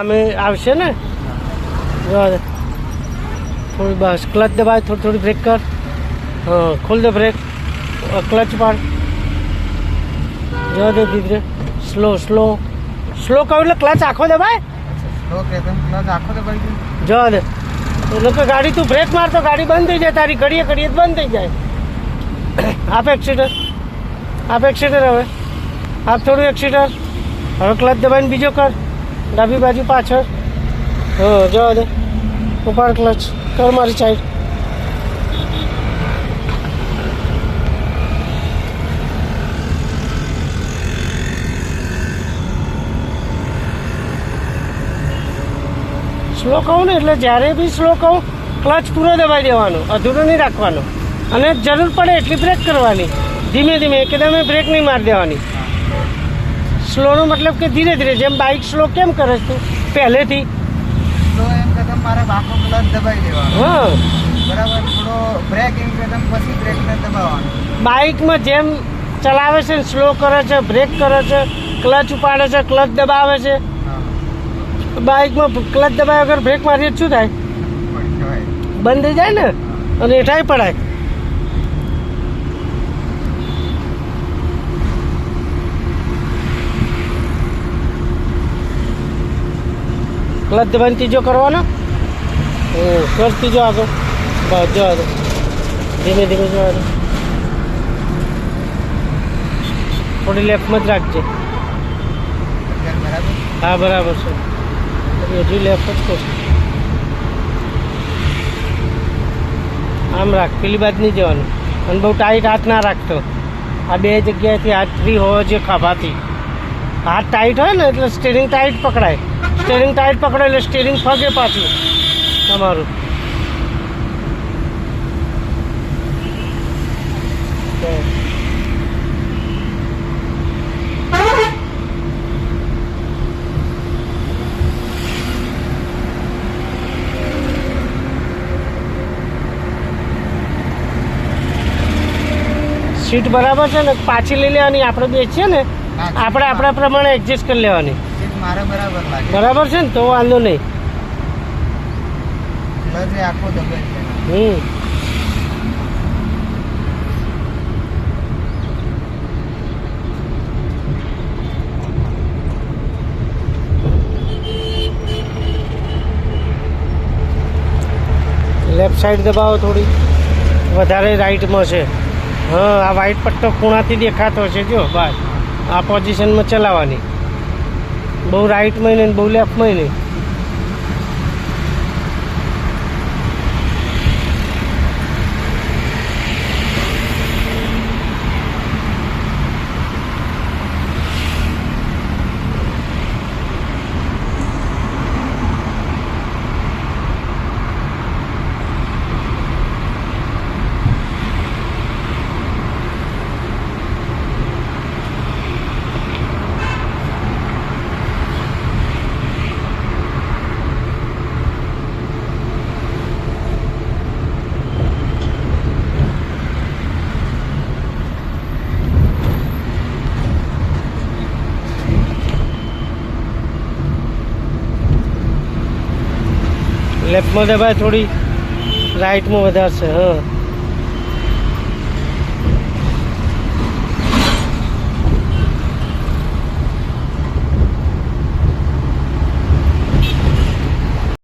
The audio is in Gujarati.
અમે આવશે ને થોડી બસ ક્લચ દબાય, થોડી બ્રેક કર. હા, ખોલ દે બ્રેક, ક્લચ પાડ. જવા દે ધીરે, સ્લો સ્લો સ્લો કહું એટલે ક્લચ આખો દબાય. જવા દે એટલે કે ગાડી તું બ્રેક માર તો ગાડી બંધ થઈ જાય, તારી ઘડીએ ઘડીએ બંધ થઈ જાય. આપ એક્સિટર, આપ એક્સિટર, હવે આપ થોડું એક્સિટર. હવે ક્લચ દબાઈને બીજો કર, ડાબી બાજુ પાછળ. હા, જવા દે, ઉપાડ ક્લચ, કર મારી સાઈડ. સ્લો કહું ને એટલે જ્યારે બી સ્લો કહું ક્લચ પૂરો દબાઈ દેવાનો, અધૂરો નહીં રાખવાનો. અને જરૂર પડે એટલી બ્રેક કરવાની, ધીમે ધીમે, એકદમ બ્રેક નહીં મારી દેવાની. સ્લોનો મતલબ કે ધીરે ધીરે, જેમ બાઇક સ્લો કેમ કરે તું પહેલેથી. મારે બાકો ક્લચ દબાઈ દેવાનો. હા બરાબર, થોડો બ્રેક એમ કદમ પછી બ્રેક ને દબાવવાનો. બાઇકમાં જેમ ચલાવે છે, સ્લો કરે છે, બ્રેક કરે છે, ક્લચ ઉપાડે છે, ક્લચ દબાવે છે. બાઇકમાં ક્લચ દબાવ્યા વગર બ્રેક મારીએ શું થાય? બંધ થઈ જાય ને, અને એઠાઈ પડાય. ક્લચ દબાઈને ત્રીજો કરવાનો. કર ત્રીજો આગળ, બસ જવા દે, ધીમે ધીમે જવા દે. થોડી લેફ્ટમાં જ રાખજે. હા બરાબર છે, હજુ લેફ્ટ જ કરશે. આમ રાખ, પેલી બાજુ નહીં જવાનું. અને બહુ ટાઈટ હાથ ના રાખતો. આ બે જગ્યાએથી હાથ ફ્રી હોવો જોઈએ ખભાથી. હાથ ટાઈટ હોય ને એટલે સ્ટીરિંગ ટાઈટ પકડાય. સ્ટીરિંગ ટાઈટ પકડો એટલે સ્ટીરિંગ ફગે પાછું તમારું. સીટ બરાબર છે ને, પાછી લઈ લેવાની. આપણે બેસીએ ને, આપણે આપણા પ્રમાણે એડજસ્ટ કરી લેવાની. મારે બરાબર લાગે. બરાબર છે ને, તો વાંધો નહીં. આખો દબાઈ જાય. લેફ્ટ સાઈડ દબાવો થોડી વધારે, રાઈટમાં છે. હા, આ વ્હાઈટ પટ્ટો ખૂણાથી દેખાતો છે, જો બસ આ પોઝિશનમાં ચલાવવાની. બહુ રાઈટમાં નહીં, બહુ લેફ્ટમાં નહીં. લેફ્ટમાં દબાય, થોડી રાઈટમાં વધારશે. હા,